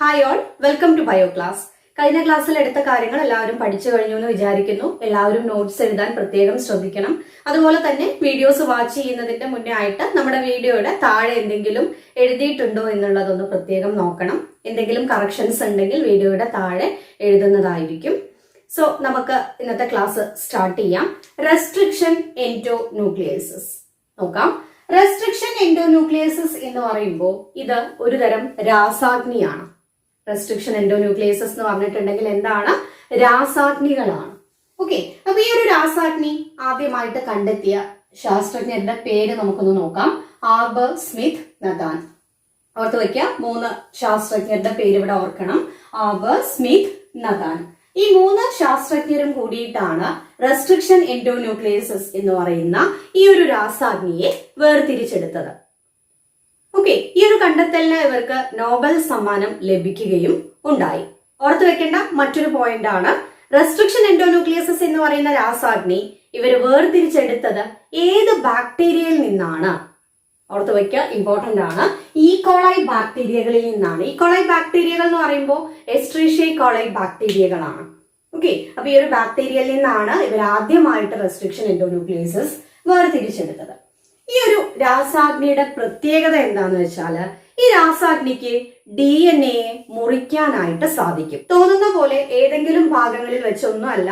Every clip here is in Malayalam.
Hi all, welcome to bio class. കഴിഞ്ഞ ക്ലാസ്സിൽ എടുത്ത കാര്യങ്ങൾ എല്ലാവരും പഠിച്ചു കഴിഞ്ഞു എന്ന് വിചാരിക്കുന്നു. എല്ലാവരും നോട്ട്സ് എഴുതാൻ പ്രത്യേകം ശ്രദ്ധിക്കണം. അതുപോലെ തന്നെ വീഡിയോസ് വാച്ച് ചെയ്യുന്നതിന്റെ മുന്നേ ആയിട്ട് നമ്മുടെ വീഡിയോയുടെ താഴെ എന്തെങ്കിലും എഴുതിയിട്ടുണ്ടോ എന്നുള്ളതൊന്ന് പ്രത്യേകം നോക്കണം. എന്തെങ്കിലും കറക്ഷൻസ് ഉണ്ടെങ്കിൽ വീഡിയോയുടെ താഴെ എഴുതുന്നതായിരിക്കും. സോ നമുക്ക് ഇന്നത്തെ ക്ലാസ് സ്റ്റാർട്ട് ചെയ്യാം. റെസ്ട്രിക്ഷൻ എൻഡോന്യൂക്ലിയേസസ് നോക്കാം. റെസ്ട്രിക്ഷൻ എൻഡോന്യൂക്ലിയേസസ് എന്ന് പറയുമ്പോൾ ഇത് ഒരു തരം രാസാഗ്നിയാണ്. റെസ്ട്രിക്ഷൻ എൻഡോന്യൂക്ലിയേസസ് എന്ന് പറഞ്ഞിട്ടുണ്ടെങ്കിൽ എന്താണ്? രാസാഗ്നികളാണ്. ഓക്കെ, അപ്പൊ ഈ ഒരു രാസാഗ്നി ആദ്യമായിട്ട് കണ്ടെത്തിയ ശാസ്ത്രജ്ഞരുടെ പേര് നമുക്കൊന്ന് നോക്കാം. ആൽബർ സ്മിത്ത് നഥാൻ. ഓർത്ത് വയ്ക്കുക, 3 ശാസ്ത്രജ്ഞരുടെ പേര് ഇവിടെ ഓർക്കണം. ആൽബർ സ്മിത്ത് നഥാൻ. ഈ 3 ശാസ്ത്രജ്ഞരും കൂടിയിട്ടാണ് റെസ്ട്രിക്ഷൻ എൻഡോന്യൂക്ലിയേസസ് എന്ന് പറയുന്ന ഈ ഒരു രാസാഗ്നിയെ വേർതിരിച്ചെടുത്തത്. ഓക്കെ, ഈ ഒരു കണ്ടെത്തലിന് ഇവർക്ക് നോബൽ സമ്മാനം ലഭിക്കുകയും ഉണ്ടായി. ഓർത്തു വെക്കേണ്ട മറ്റൊരു പോയിന്റ് ആണ്, റെസ്ട്രിക്ഷൻ എൻഡോന്യൂക്ലിയേസസ് എന്ന് പറയുന്ന രാസാഗ്നി ഇവർ വേർതിരിച്ചെടുത്തത് ഏത് ബാക്ടീരിയയിൽ നിന്നാണ്? ഓർത്തു വയ്ക്കുക, ഇമ്പോർട്ടന്റ് ആണ്. ഈകോളൈ ബാക്ടീരിയകളിൽ നിന്നാണ്. ഈകോളൈ ബാക്ടീരിയകൾ എന്ന് പറയുമ്പോൾ എസ്ട്രീഷ്യ കോളൈ ബാക്ടീരിയകളാണ്. ഓക്കെ, അപ്പൊ ഈ ഒരു ബാക്ടീരിയയിൽ നിന്നാണ് ഇവർ ആദ്യമായിട്ട് റെസ്ട്രിക്ഷൻ എൻഡോന്യൂക്ലിയേസസ് വേർതിരിച്ചെടുത്തത്. ഈ ഒരു രാസാഗ്നിയുടെ പ്രത്യേകത എന്താന്ന് വെച്ചാല്, ഈ രാസാഗ്നിക്ക് DNA മുറിക്കാനായിട്ട് സാധിക്കും. തോന്നുന്ന പോലെ ഏതെങ്കിലും ഭാഗങ്ങളിൽ വെച്ചൊന്നും അല്ല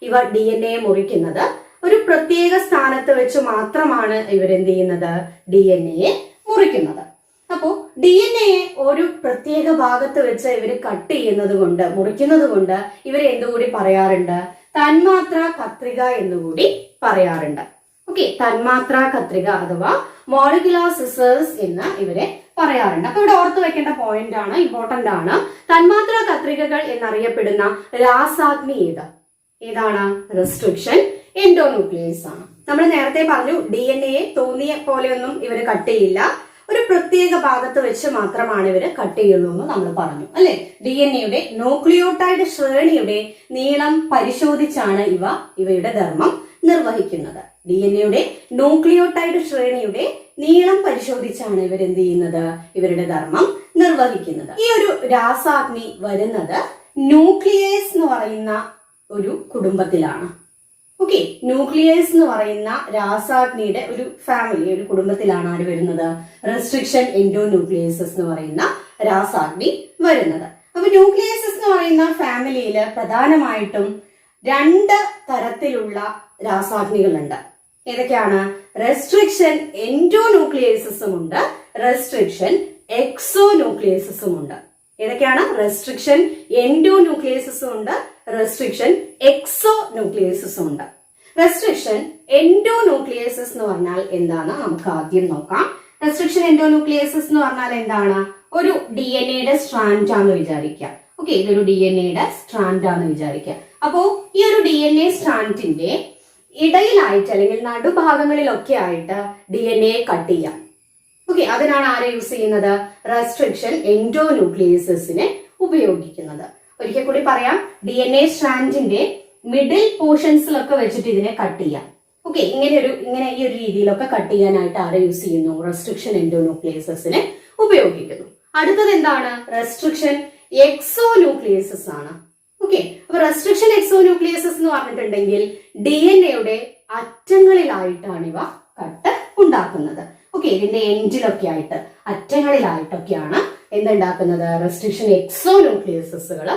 ഇവ DNA മുറിക്കുന്നത്. ഒരു പ്രത്യേക സ്ഥാനത്ത് വെച്ച് മാത്രമാണ് ഇവരെന്ത് ചെയ്യുന്നത്? DNA മുറിക്കുന്നത്. അപ്പോ DNA ഒരു പ്രത്യേക ഭാഗത്ത് വെച്ച് ഇവര് കട്ട് ചെയ്യുന്നത് കൊണ്ട്, മുറിക്കുന്നത് കൊണ്ട് ഇവരെ എന്തുകൂടി പറയാറുണ്ട്? തന്മാത്ര കത്രിക എന്നുകൂടി പറയാറുണ്ട്. ഓക്കെ, തന്മാത്ര കത്രിക അഥവാ മോളിക്കുലാർ സിസേഴ്സ് എന്ന് ഇവരെ പറയാറുണ്ട്. അപ്പൊ ഇവിടെ ഓർത്ത് വെക്കേണ്ട പോയിന്റ് ആണ്, ഇമ്പോർട്ടന്റ് ആണ്. തന്മാത്ര കത്രികകൾ എന്നറിയപ്പെടുന്ന രാസാഗ്നി ഏതാണ്? റെസ്ട്രിക്ഷൻ എൻഡോന്യൂക്ലിയേസ് ആണ്. നമ്മൾ നേരത്തെ പറഞ്ഞു, DNA തോന്നിയ പോലെയൊന്നും ഇവര് കട്ട് ചെയ്യില്ല. ഒരു പ്രത്യേക ഭാഗത്ത് വെച്ച് മാത്രമാണ് ഇവര് കട്ട് ചെയ്യുള്ളൂ എന്ന് നമ്മൾ പറഞ്ഞു അല്ലെ. DNA ന്യൂക്ലിയോടൈഡ് ശ്രേണിയുടെ നീളം പരിശോധിച്ചാണ് ഇവയുടെ ധർമ്മം നിർവഹിക്കുന്നത്. DNA ന്യൂക്ലിയോടൈഡ് ശ്രേണിയുടെ നീളം പരിശോധിച്ചാണ് ഇവരെന്ത് ചെയ്യുന്നത്? ഇവരുടെ ധർമ്മം നിർവഹിക്കുന്നത്. ഈ ഒരു രാസാഗ്നി വരുന്നത് ന്യൂക്ലിയേസ് എന്ന് പറയുന്ന ഒരു കുടുംബത്തിലാണ്. ഓക്കെ, ന്യൂക്ലിയേസ് എന്ന് പറയുന്ന രാസാഗ്നിയുടെ ഒരു ഫാമിലി, ഒരു കുടുംബത്തിലാണ് ആര് വരുന്നത്? റെസ്ട്രിക്ഷൻ എൻഡോന്യൂക്ലിയേസസ് എന്ന് പറയുന്ന രാസാഗ്നി വരുന്നത്. അപ്പൊ ന്യൂക്ലിയേസസ് എന്ന് പറയുന്ന ഫാമിലിയിൽ പ്രധാനമായിട്ടും 2 തരത്തിലുള്ള രാസാഗ്നികളുണ്ട്. ഏതൊക്കെയാണ്? റെസ്ട്രിക്ഷൻ എൻഡോന്യൂക്ലിയേസസും ഉണ്ട്, റെസ്ട്രിക്ഷൻ എക്സോന്യൂക്ലിയേസസും ഉണ്ട്. ഏതൊക്കെയാണ്? റെസ്ട്രിക്ഷൻ എൻഡോന്യൂക്ലിയേസസും ഉണ്ട്, റെസ്ട്രിക്ഷൻ എക്സോന്യൂക്ലിയേസസും ഉണ്ട്. റെസ്ട്രിക്ഷൻ എൻഡോന്യൂക്ലിയേസസ് എന്ന് പറഞ്ഞാൽ എന്താണ് നമുക്ക് ആദ്യം നോക്കാം. റെസ്ട്രിക്ഷൻ എൻഡോന്യൂക്ലിയേസസ് എന്ന് പറഞ്ഞാൽ എന്താണ്? ഒരു DNA സ്ട്രാൻഡ് ആണെന്ന് വിചാരിക്കുക. ഓക്കെ, ഇതൊരു DNA സ്ട്രാൻഡ് ആണെന്ന് വിചാരിക്കുക. അപ്പോ ഈ ഒരു DNA സ്ട്രാൻഡിന്റെ ഇടയിലായിട്ട് അല്ലെങ്കിൽ നടുഭാഗങ്ങളിലൊക്കെ ആയിട്ട് DNA കട്ട് ചെയ്യാം. ഓക്കെ, അതിനാണ് ആരെ യൂസ് ചെയ്യുന്നത്? റെസ്ട്രിക്ഷൻ എൻഡോന്യൂക്ലിയേസസിനെ ഉപയോഗിക്കുന്നത്. ഒരിക്കൽ കൂടി പറയാം, DNA സ്ട്രാൻഡിന്റെ മിഡിൽ പോർഷൻസിലൊക്കെ വെച്ചിട്ട് ഇതിനെ കട്ട് ചെയ്യാം. ഓക്കെ, ഇങ്ങനെ ഈ ഒരു രീതിയിലൊക്കെ കട്ട് ചെയ്യാനായിട്ട് ആരെ യൂസ് ചെയ്യുന്നു? റെസ്ട്രിക്ഷൻ എൻഡോന്യൂക്ലിയേസസിനെ ഉപയോഗിക്കുന്നു. അടുത്തത് എന്താണ്? റെസ്ട്രിക്ഷൻ എക്സോന്യൂക്ലിയേസസ് ആണ്. ഓക്കെ, അപ്പൊ റെസ്ട്രിക്ഷൻ എക്സോന്യൂക്ലിയേസസ് എന്ന് പറഞ്ഞിട്ടുണ്ടെങ്കിൽ DNA അറ്റങ്ങളിലായിട്ടാണ് ഇവ കട്ട് ഉണ്ടാക്കുന്നത്. ഓക്കെ, ഇതിന്റെ എൻഡിലൊക്കെ ആയിട്ട്, അറ്റങ്ങളിലായിട്ടൊക്കെയാണ് എന്തുണ്ടാക്കുന്നത്? റെസ്ട്രിക്ഷൻ എക്സോന്യൂക്ലിയേസസുകൾ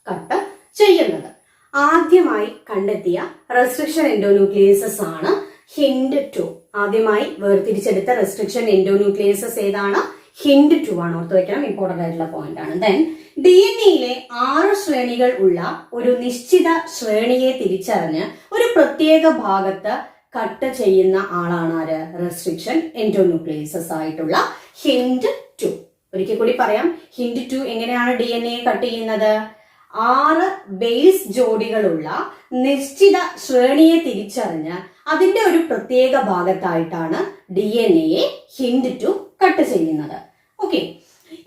കട്ട് ചെയ്യുന്നത്. ആദ്യമായി കണ്ടെത്തിയ റെസ്ട്രിക്ഷൻ എൻഡോന്യൂക്ലിയേസസ് ആണ് HindII. ആദ്യമായി വേർതിരിച്ചെടുത്ത റെസ്ട്രിക്ഷൻ എൻഡോന്യൂക്ലിയേസസ് ഏതാണ്? HindII ആണ്. ഓർത്ത് വെക്കണം, ഇമ്പോർട്ടന്റ് ആയിട്ടുള്ള പോയിന്റ് ആണ്. ദെൻ DNAയിലെ 6 ശ്രേണികൾ ഉള്ള ഒരു നിശ്ചിത ശ്രേണിയെ തിരിച്ചറിഞ്ഞ് ഒരു പ്രത്യേക ഭാഗത്ത് കട്ട് ചെയ്യുന്ന ആളാണ് ആര്? റെസ്ട്രിക്ഷൻ എൻഡോന്യൂക്ലിയേസസ് ആയിട്ടുള്ള HindII. ഒരിക്കൽ കൂടി പറയാം, HindII എങ്ങനെയാണ് DNA കട്ട് ചെയ്യുന്നത്? 6 ബേസ് ജോഡികളുള്ള നിശ്ചിത ശ്രേണിയെ തിരിച്ചറിഞ്ഞ് അതിന്റെ ഒരു പ്രത്യേക ഭാഗത്തായിട്ടാണ് DNA HindII കട്ട് ചെയ്യുന്നത്. ഓക്കെ,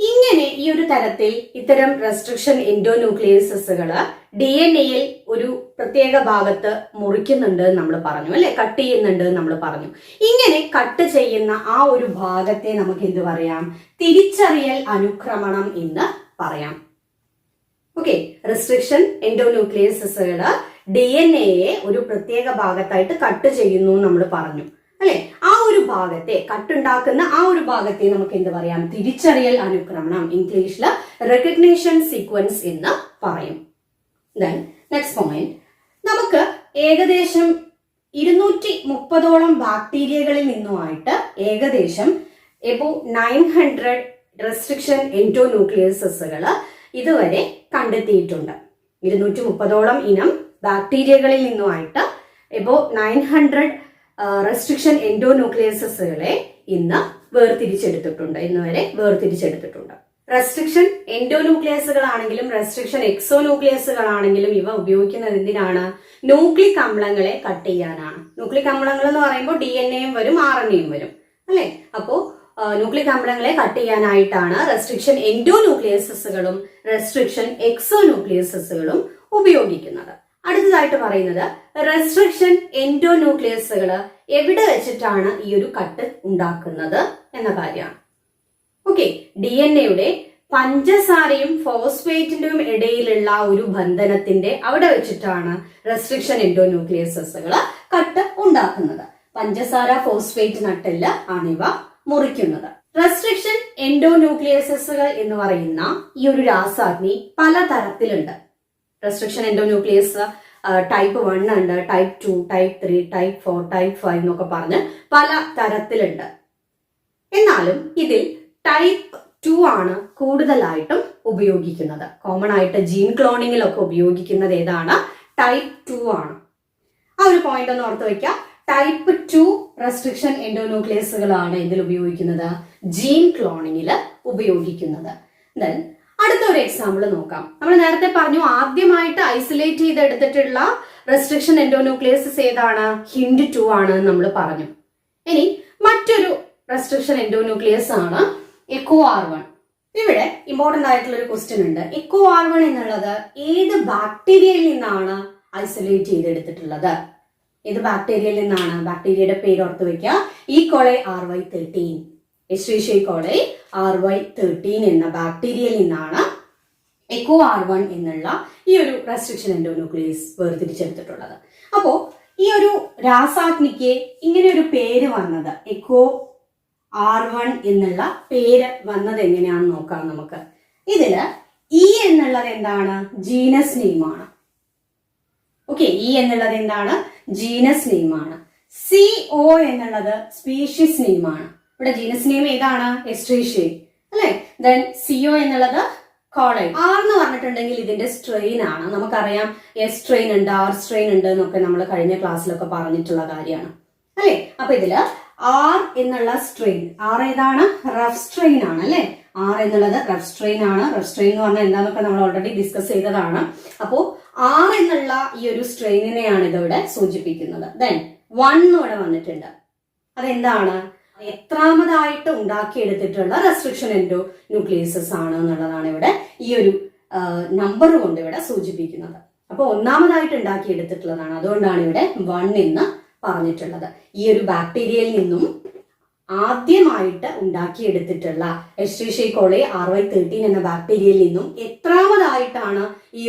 ഇങ്ങനെ ഈ ഒരു തരത്തിൽ ഇത്തരം റെസ്ട്രിക്ഷൻ എൻഡോന്യൂക്ലിയേസസുകള് DNA-യിൽ ഒരു പ്രത്യേക ഭാഗത്ത് മുറിക്കുന്നുണ്ട് നമ്മൾ പറഞ്ഞു അല്ലെ, കട്ട് ചെയ്യുന്നുണ്ട് നമ്മൾ പറഞ്ഞു. ഇങ്ങനെ കട്ട് ചെയ്യുന്ന ആ ഒരു ഭാഗത്തെ നമുക്ക് എന്ത് പറയാം? തിരിച്ചറിയൽ അനുക്രമണം എന്ന് പറയാം. ഓക്കെ, റെസ്ട്രിക്ഷൻ എൻഡോന്യൂക്ലിയസുകൾ DNA ഒരു പ്രത്യേക ഭാഗത്തായിട്ട് കട്ട് ചെയ്യുന്നു നമ്മൾ പറഞ്ഞു അല്ലെ. ആ ഒരു ഭാഗത്തെ കട്ടുണ്ടാക്കുന്ന ആ ഒരു ഭാഗത്തെ നമുക്ക് എന്ത് പറയാം? തിരിച്ചറിയൽ അനുക്രമണം, ഇംഗ്ലീഷിൽ റെക്കഗ്നീഷൻ സീക്വൻസ് എന്ന് പറയും. ദെൻ നെക്സ്റ്റ് പോയിന്റ്, നമുക്ക് ഏകദേശം 230ഓളം ബാക്ടീരിയകളിൽ നിന്നുമായിട്ട് ഏകദേശം എബോ 900 റെസ്ട്രിക്ഷൻ എൻഡോന്യൂക്ലിയസുകൾ ഇതുവരെ കണ്ടെത്തിയിട്ടുണ്ട്. 230ഓളം ഇനം ബാക്ടീരിയകളിൽ നിന്നുമായിട്ട് എബോ 900 റെസ്ട്രിക്ഷൻ എൻഡോന്യൂക്ലിയസുകളെ ഇന്ന് വരെ വേർതിരിച്ചെടുത്തിട്ടുണ്ട്. റെസ്ട്രിക്ഷൻ എൻഡോന്യൂക്ലിയസുകളാണെങ്കിലും റെസ്ട്രിക്ഷൻ എക്സോന്യൂക്ലിയസുകളാണെങ്കിലും ഇവ ഉപയോഗിക്കുന്നത് എന്തിനാണ്? ന്യൂക്ലിക് അമ്ലങ്ങളെ കട്ട് ചെയ്യാനാണ്. ന്യൂക്ലിക് അമ്ലങ്ങൾ എന്ന് പറയുമ്പോൾ DNA വരും, RNA വരും അല്ലെ. അപ്പോ ന്യൂക്ലിക് അമ്ലങ്ങളെ കട്ട് ചെയ്യാനായിട്ടാണ് റെസ്ട്രിക്ഷൻ എൻഡോന്യൂക്ലിയസുകളും റെസ്ട്രിക്ഷൻ എക്സോന്യൂക്ലിയസുകളും ഉപയോഗിക്കുന്നത്. അടുത്തതായിട്ട് പറയുന്നത് റെസ്ട്രിക്ഷൻ എൻഡോന്യൂക്ലിയസുകൾ എവിടെ വെച്ചിട്ടാണ് ഈ ഒരു കട്ട് ഉണ്ടാക്കുന്നത് എന്ന കാര്യമാണ്. ഓക്കെ, DNA പഞ്ചസാരയും ഫോസ്ഫേറ്റിന്റെയും ഇടയിലുള്ള ഒരു ബന്ധനത്തിന്റെ അവിടെ വെച്ചിട്ടാണ് റെസ്ട്രിക്ഷൻ എൻഡോന്യൂക്ലിയസുകൾ കട്ട് ഉണ്ടാക്കുന്നത്. പഞ്ചസാര ഫോസ്ഫേറ്റ് നട്ടെല്ല് ആണിവ മുറിക്കുന്നത്. റെസ്ട്രിക്ഷൻ എൻഡോന്യൂക്ലിയസുകൾ എന്ന് പറയുന്ന ഈ ഒരു രാസാഗ്നി പല തരത്തിലുണ്ട്. റെസ്ട്രിക്ഷൻ എൻഡോന്യൂക്ലിയസ് ടൈപ്പ് 1 ഉണ്ട്, ടൈപ്പ് 2, ടൈപ്പ് 3, ടൈപ്പ് 4, ടൈപ്പ് 5 എന്നൊക്കെ പറഞ്ഞ് പല തരത്തിലുണ്ട്. എന്നാലും ഇതിൽ ടൈപ്പ് 2 ആണ് കൂടുതലായിട്ടും ഉപയോഗിക്കുന്നത്. കോമൺ ആയിട്ട് ജീൻ ക്ലോണിങ്ങിലൊക്കെ ഉപയോഗിക്കുന്നത് ഏതാണ്? ടൈപ്പ് 2 ആണ്. ആ ഒരു പോയിന്റ് ഒന്ന് ഓർത്ത് വയ്ക്കുക. ടൈപ്പ് 2 റെസ്ട്രിക്ഷൻ എൻഡോന്യൂക്ലിയസുകളാണ് ഇതിൽ ഉപയോഗിക്കുന്നത്, ജീൻ ക്ലോണിങ്ങിൽ ഉപയോഗിക്കുന്നത്. ദെൻ അടുത്ത ഒരു എക്സാമ്പിൾ നോക്കാം. നമ്മൾ നേരത്തെ പറഞ്ഞു ആദ്യമായിട്ട് ഐസൊലേറ്റ് ചെയ്തെടുത്തിട്ടുള്ള റെസ്ട്രിക്ഷൻ എൻഡോന്യൂക്ലിയസ് ഏതാണ്? ഹിൻഡ് 2 ആണ് നമ്മൾ പറഞ്ഞു. ഇനി മറ്റൊരു റെസ്ട്രിക്ഷൻ എൻഡോന്യൂക്ലിയസ് ആണ് EcoR1. ഇവിടെ ഇമ്പോർട്ടന്റ് ആയിട്ടുള്ള ഒരു ക്വസ്റ്റ്യൻ ഉണ്ട്. EcoR1 എന്നുള്ളത് ഏത് ബാക്ടീരിയയിൽ നിന്നാണ് ഐസൊലേറ്റ് ചെയ്തെടുത്തിട്ടുള്ളത്? ഏത് ബാക്ടീരിയയിൽ നിന്നാണ്? ബാക്ടീരിയയുടെ പേര് ഓർത്ത് വെക്കുക, E. coli RY13. Escherichia coli RY13 എന്ന ബാക്ടീരിയയിൽ നിന്നാണ് EcoR1 എന്നുള്ള ഈ ഒരു റെസ്ട്രിക്ഷൻ എൻഡോന്യൂക്ലിയസ് വേർതിരിച്ചെടുത്തിട്ടുള്ളത്. അപ്പോ ഈ ഒരു രാസാഗ്നിക്ക് ഇങ്ങനെ ഒരു പേര് വന്നത്, EcoR1 എന്നുള്ള പേര് വന്നത് എങ്ങനെയാണെന്ന് നോക്കാം നമുക്ക്. ഇതില് E എന്നുള്ളത് എന്താണ്? ജീനസ് നെയിമാണ്. ഓക്കെ, E എന്നുള്ളത് എന്താണ്? ജീനസ് നെയിമാണ്. CO എന്നുള്ളത് സ്പീഷീസ് നെയിമാണ്. ഇവിടെ ജീനസ് നെയിം ഏതാണ്? എസ്ട്രീഷ്യ അല്ലെ. ദെൻ CO എന്നുള്ളത് കോളൈ. R എന്ന് പറഞ്ഞിട്ടുണ്ടെങ്കിൽ ഇതിന്റെ സ്ട്രെയിൻ ആണ്. നമുക്കറിയാം S സ്ട്രെയിൻ ഉണ്ട്, R സ്ട്രെയിൻ ഉണ്ട് എന്നൊക്കെ നമ്മൾ കഴിഞ്ഞ ക്ലാസ്സിലൊക്കെ പറഞ്ഞിട്ടുള്ള കാര്യമാണ് അല്ലെ. അപ്പൊ ഇതില് R എന്നുള്ള സ്ട്രെയിൻ, R ഏതാണ്? റഫ് സ്ട്രെയിൻ ആണ് അല്ലെ. R എന്നുള്ളത് റഫ് സ്ട്രെയിൻ ആണ്. റഫ് സ്ട്രെയിൻ എന്ന് പറഞ്ഞാൽ എന്താന്നൊക്കെ നമ്മൾ ഓൾറെഡി ഡിസ്കസ് ചെയ്തതാണ്. അപ്പോ R എന്നുള്ള ഈ ഒരു സ്ട്രെയിനിനെയാണ് ഇതിവിടെ സൂചിപ്പിക്കുന്നത്. ദെൻ 1 ഇവിടെ വന്നിട്ടുണ്ട്. അതെന്താണ്? എത്രാമതായിട്ട് ഉണ്ടാക്കിയെടുത്തിട്ടുള്ള റെസ്ട്രിക്ഷൻ എൻഡോന്യൂക്ലിയസസ് ആണ് എന്നുള്ളതാണ് ഇവിടെ ഈ ഒരു നമ്പർ കൊണ്ട് ഇവിടെ സൂചിപ്പിക്കുന്നത്. അപ്പൊ ഒന്നാമതായിട്ട് ഉണ്ടാക്കിയെടുത്തിട്ടുള്ളതാണ്. അതുകൊണ്ടാണ് ഇവിടെ 1 എന്ന് പറഞ്ഞിട്ടുള്ളത്. ഈ ഒരു ബാക്ടീരിയയിൽ നിന്നും ആദ്യമായിട്ട് ഉണ്ടാക്കിയെടുത്തിട്ടുള്ള എസ്ചെറിഷ്യ കോളി RY13 എന്ന ബാക്ടീരിയയിൽ നിന്നും എത്രാമതായിട്ടാണ് ഈ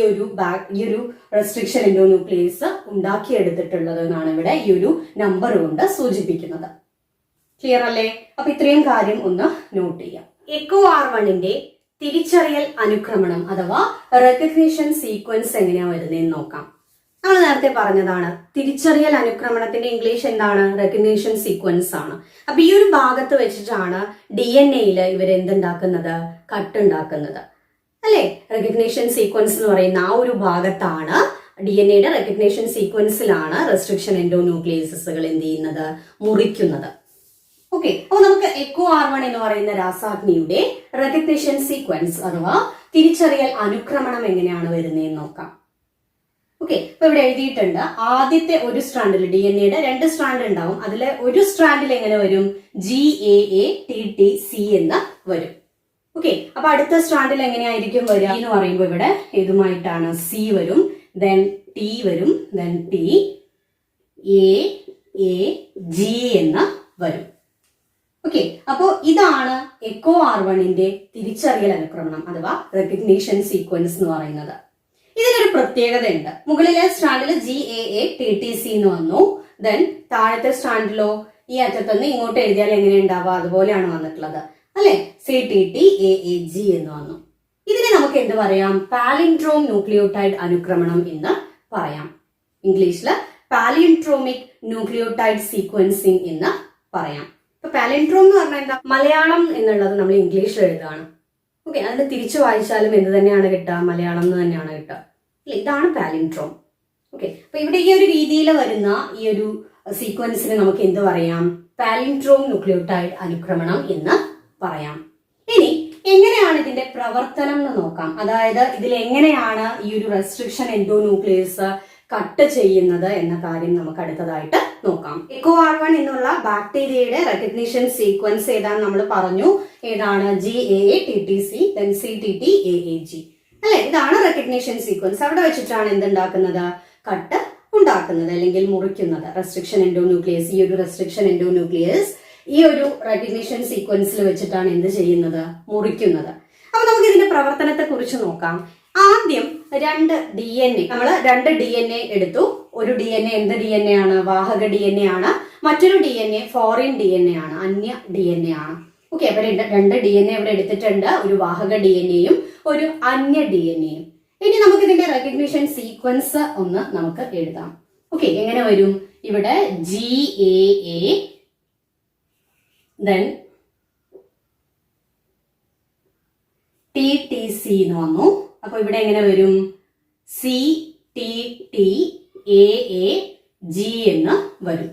ഒരു റെസ്ട്രിക്ഷൻ എൻഡോന്യൂക്ലിയസ് ഉണ്ടാക്കിയെടുത്തിട്ടുള്ളത് എന്നാണ് ഇവിടെ ഈ ഒരു നമ്പർ കൊണ്ട് സൂചിപ്പിക്കുന്നത്. ക്ലിയർ അല്ലേ? അപ്പൊ ഇത്രയും കാര്യം ഒന്ന് നോട്ട് ചെയ്യാം. EcoR1ന്റെ തിരിച്ചറിയൽ അനുക്രമണം അഥവാ റെക്കഗ്നിഷൻ സീക്വൻസ് എങ്ങനെയാ വരുന്നതെന്ന് നോക്കാം. നമ്മൾ നേരത്തെ പറഞ്ഞതാണ് തിരിച്ചറിയൽ അനുക്രമണത്തിന്റെ ഇംഗ്ലീഷ് എന്താണ്? റെക്കഗ്നിഷൻ സീക്വൻസ് ആണ്. അപ്പൊ ഈ ഒരു ഭാഗത്ത് വെച്ചിട്ടാണ് DNA-യിൽ ഇവരെന്തുണ്ടാക്കുന്നത്? കട്ടുണ്ടാക്കുന്നത് അല്ലെ. റെക്കഗ്നിഷൻ സീക്വൻസ് എന്ന് പറയുന്ന ആ ഒരു ഭാഗത്താണ്, DNA-യുടെ റെക്കഗ്നിഷൻ സീക്വൻസിലാണ് റെസ്ട്രിക്ഷൻ എൻഡോന്യൂക്ലിയസുകൾ എന്ത് ചെയ്യുന്നത്? മുറിക്കുന്നത്. ഓക്കെ, അപ്പൊ നമുക്ക് EcoR1 എന്ന് പറയുന്ന രാസാഗ്നിയുടെ റെക്കഗ്നിഷൻ സീക്വൻസ് അഥവാ തിരിച്ചറിയൽ അനുക്രമണം എങ്ങനെയാണ് വരുന്നതെന്ന് നോക്കാം. ഓക്കെ, അപ്പൊ ഇവിടെ എഴുതിയിട്ടുണ്ട് ആദ്യത്തെ ഒരു സ്ട്രാൻഡിൽ DNA-യുടെ 2 സ്ട്രാൻഡ് ഉണ്ടാവും. അതിലെ ഒരു സ്ട്രാൻഡിൽ എങ്ങനെ വരും? GAATTC എന്ന് വരും. ഓക്കെ, അപ്പൊ അടുത്ത സ്ട്രാൻഡിൽ എങ്ങനെയായിരിക്കും വരിക എന്ന് പറയുമ്പോൾ ഇവിടെ ഇതുമായിട്ടാണ് C വരും, ദെൻ T വരും, ദെൻ T A G എന്ന് വരും. ഓക്കെ, അപ്പോ ഇതാണ് എക്കോ R1ന്റെ തിരിച്ചറിയൽ അനുക്രമണം അഥവാ റെക്കഗ്നീഷൻ സീക്വൻസ് എന്ന് പറയുന്നത്. ഇതിനൊരു പ്രത്യേകത ഉണ്ട്. മുകളിലെ സ്റ്റാൻഡിൽ GAATTC എന്ന് വന്നു. ദെൻ താഴത്തെ സ്റ്റാൻഡിലോ ഈ അറ്റത്തുനിന്ന് ഇങ്ങോട്ട് എഴുതിയാൽ എങ്ങനെ ഉണ്ടാവുക, അതുപോലെയാണ് വന്നിട്ടുള്ളത് അല്ലെ. CTTAAG എന്ന് വന്നു. ഇതിനെ നമുക്ക് എന്ത് പറയാം? പാലിൻഡ്രോം ന്യൂക്ലിയോടൈഡ് അനുക്രമണം എന്ന് പറയാം. ഇംഗ്ലീഷില് പാലിൻഡ്രോമിക് ന്യൂക്ലിയോടൈഡ് സീക്വൻസിങ് എന്ന് പറയാം. ഇപ്പൊ പാലിൻഡ്രോം എന്ന് പറഞ്ഞാൽ എന്താ? മലയാളം എന്നുള്ളത് നമ്മൾ ഇംഗ്ലീഷിൽ എഴുതുകയാണ്. ഓക്കെ, അതിന് തിരിച്ചു വായിച്ചാലും എന്ത് തന്നെയാണ് കിട്ടുക? മലയാളം എന്ന് തന്നെയാണ് കിട്ടുക അല്ലെ. ഇതാണ് പാലിൻഡ്രോം. ഓക്കെ, അപ്പൊ ഇവിടെ ഈ ഒരു രീതിയിൽ വരുന്ന ഈ ഒരു സീക്വൻസിന് നമുക്ക് എന്ത് പറയാം? പാലിൻഡ്രോം ന്യൂക്ലിയോടൈഡ് അനുക്രമണം എന്ന് പറയാം. ഇനി എങ്ങനെയാണ് ഇതിന്റെ പ്രവർത്തനം എന്ന് നോക്കാം. അതായത് ഇതിൽ എങ്ങനെയാണ് ഈ ഒരു റെസ്ട്രിക്ഷൻ എൻഡോന്യൂക്ലിയസ് കട്ട് ചെയ്യുന്നത് എന്ന കാര്യം നമുക്ക് അടുത്തതായിട്ട് നോക്കാം. എക്കോ R1 എന്നുള്ള ബാക്ടീരിയയുടെ റെക്കഗ്നിഷൻ സീക്വൻസ് ഏതാണെന്ന് നമ്മൾ പറഞ്ഞു. ഏതാണ്? GAATTC then CTTAAG അല്ലെ. ഇതാണ് റെക്കഗ്നിഷൻ സീക്വൻസ്. അവിടെ വെച്ചിട്ടാണ് എന്തുണ്ടാക്കുന്നത്? കട്ട് ഉണ്ടാക്കുന്നത് അല്ലെങ്കിൽ മുറിക്കുന്നത്. റെസ്ട്രിക്ഷൻ എൻഡോന്യൂക്ലിയസ്, ഈ ഒരു റെസ്ട്രിക്ഷൻ എൻഡോന്യൂക്ലിയസ് ഈ ഒരു റെക്കഗ്നിഷൻ സീക്വൻസിൽ വെച്ചിട്ടാണ് എന്ത് ചെയ്യുന്നത്? മുറിക്കുന്നത്. അപ്പൊ നമുക്ക് ഇതിന്റെ പ്രവർത്തനത്തെ കുറിച്ച് നോക്കാം. ആദ്യം രണ്ട് DNA, നമ്മൾ രണ്ട് DNA എടുത്തു. ഒരു DNA എന്ത് DNA ആണ്? വാഹക DNA ആണ്. മറ്റൊരു DNA ഫോറിൻ DNA ആണ്, അന്യ DNA ആണ്. ഓക്കെ, അപ്പൊ രണ്ട് DNA ഇവിടെ എടുത്തിട്ടുണ്ട്. ഒരു വാഹക DNAയും ഒരു അന്യ DNAയും. ഇനി നമുക്ക് ഇതിന്റെ റെക്കഗ്നിഷൻ സീക്വൻസ് ഒന്ന് നമുക്ക് എഴുതാം. ഓക്കെ, എങ്ങനെ വരും? ഇവിടെ GAA then TTC എന്ന് വന്നു. അപ്പൊ ഇവിടെ എങ്ങനെ വരും? CTTAAG എന്ന് വരും.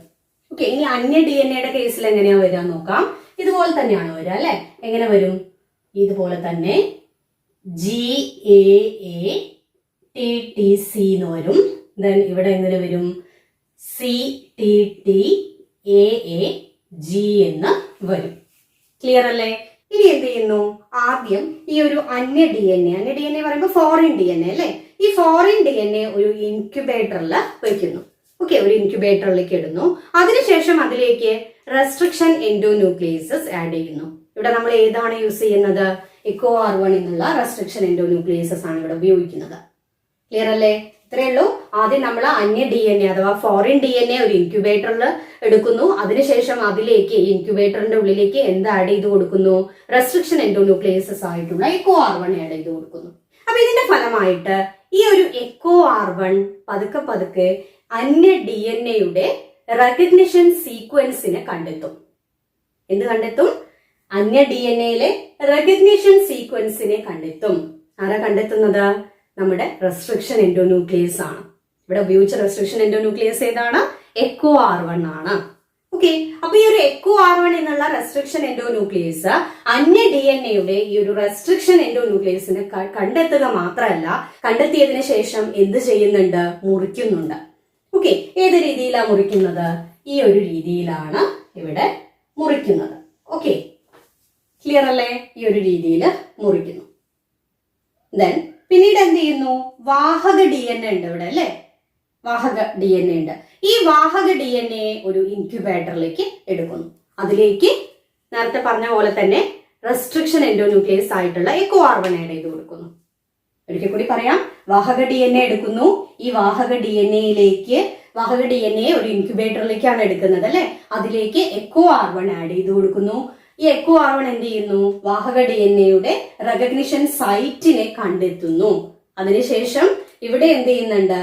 ഓക്കെ, ഇനി അന്യ DNA കേസിൽ എങ്ങനെയാ വരിക നോക്കാം. ഇതുപോലെ തന്നെയാണ് വരിക അല്ലെ. എങ്ങനെ വരും? ഇതുപോലെ തന്നെ GAATTC എന്ന് വരും. ദെൻ ഇവിടെ എങ്ങനെ വരും? CTTAAG എന്ന് വരും. ക്ലിയർ അല്ലേ? ഇനി എന്ത് ചെയ്യുന്നു? ആദ്യം ഈ ഒരു അന്യ DNA പറയുമ്പോൾ ഫോറിൻ DNA അല്ലെ. ഈ ഫോറിൻ DNA ഒരു ഇൻക്യുബേറ്ററിൽ വെക്കുന്നു. ഓക്കെ, ഒരു ഇൻക്യുബേറ്ററിലേക്ക് ഇടുന്നു. അതിനുശേഷം അതിലേക്ക് റെസ്ട്രിക്ഷൻ എൻഡോന്യൂക്ലിയസസ് ആഡ് ചെയ്യുന്നു. ഇവിടെ നമ്മൾ ഏതാണ് യൂസ് ചെയ്യുന്നത്? എക്കോ R1 എന്നുള്ള റെസ്ട്രിക്ഷൻ എൻഡോന്യൂക്ലിയസസ് ആണ് ഇവിടെ ഉപയോഗിക്കുന്നത്. ക്ലിയർ അല്ലേ? ഇത്രയേ ഉള്ളൂ. ആദ്യം നമ്മൾ അന്യ DNA അഥവാ ഫോറിൻ DNA ഒരു ഇൻക്യുബേറ്ററിൽ എടുക്കുന്നു. അതിനുശേഷം അതിലേക്ക് ഇൻക്യുബേറ്ററിന്റെ ഉള്ളിലേക്ക് എന്ത് ആഡ് ചെയ്ത് കൊടുക്കുന്നു? റെസ്ട്രിക്ഷൻ എൻഡോന്യൂക്ലിയസസ് ആയിട്ടുള്ള എക്കോ R1 ആഡ് ചെയ്ത് കൊടുക്കുന്നു. അപ്പൊ ഇതിന്റെ ഫലമായിട്ട് ഈ ഒരു എക്കോ R1 പതുക്കെ പതുക്കെ അന്യ DNAയുടെ റെക്കഗ്നിഷൻ സീക്വൻസിനെ കണ്ടെത്തും. എന്ത് കണ്ടെത്തും? അന്യ DNAയിലെ റെക്കഗ്നിഷൻ സീക്വൻസിനെ കണ്ടെത്തും. ആരാ കണ്ടെത്തുന്നത്? നമ്മുടെ റെസ്ട്രിക്ഷൻ എൻഡോന്യൂക്ലിയസ് ആണ്. ഇവിടെ ഉപയോഗിച്ച റെസ്ട്രിക്ഷൻ എൻഡോന്യൂക്ലിയസ് ഏതാണ്? എക്കോ R1 ആണ്. ഓക്കെ, അപ്പൊ ഈ ഒരു എക്കോ R1 എന്നുള്ള റെസ്ട്രിക്ഷൻ എൻഡോന്യൂക്ലിയസ് അന്യ DNA-യുടെ ഈ ഒരു റെസ്ട്രിക്ഷൻ എൻഡോന്യൂക്ലിയസിനെ കണ്ടെത്തുക മാത്രമല്ല, കണ്ടെത്തിയതിനു ശേഷം എന്ത് ചെയ്യുന്നുണ്ട്? മുറിക്കുന്നുണ്ട്. ഓക്കെ, ഏത് രീതിയിലാണ് മുറിക്കുന്നത്? ഈ ഒരു രീതിയിലാണ് ഇവിടെ മുറിക്കുന്നത്. ഓക്കെ, ക്ലിയർ അല്ലേ? ഈ ഒരു രീതിയിൽ മുറിക്കുന്നു. ദെൻ പിന്നീട് എന്ത് ചെയ്യുന്നു? വാഹക DNA ഉണ്ട് ഇവിടെ അല്ലെ. വാഹക DNA ഉണ്ട്. ഈ വാഹക DNA ഒരു ഇൻക്യുബേറ്ററിലേക്ക് എടുക്കുന്നു. അതിലേക്ക് നേരത്തെ പറഞ്ഞ പോലെ തന്നെ റെസ്ട്രിക്ഷൻ എൻഡോന്യൂക്ലിയസ് ആയിട്ടുള്ള എക്കോ R1 ആഡ് ചെയ്ത് കൊടുക്കുന്നു. ഒരിക്കൽ കൂടി പറയാം. വാഹക DNA എടുക്കുന്നു. ഈ വാഹക DNA ഒരു ഇൻക്യുബേറ്ററിലേക്കാണ് എടുക്കുന്നത് അല്ലെ. അതിലേക്ക് എക്കോ R1 ആഡ് ചെയ്ത് കൊടുക്കുന്നു. ഈ എക്കോ R1 എന്ത് ചെയ്യുന്നു? വാഹക DNA-യുടെ റെക്കഗ്നിഷൻ സൈറ്റിനെ കണ്ടെത്തുന്നു. അതിനുശേഷം ഇവിടെ എന്ത് ചെയ്യുന്നുണ്ട്?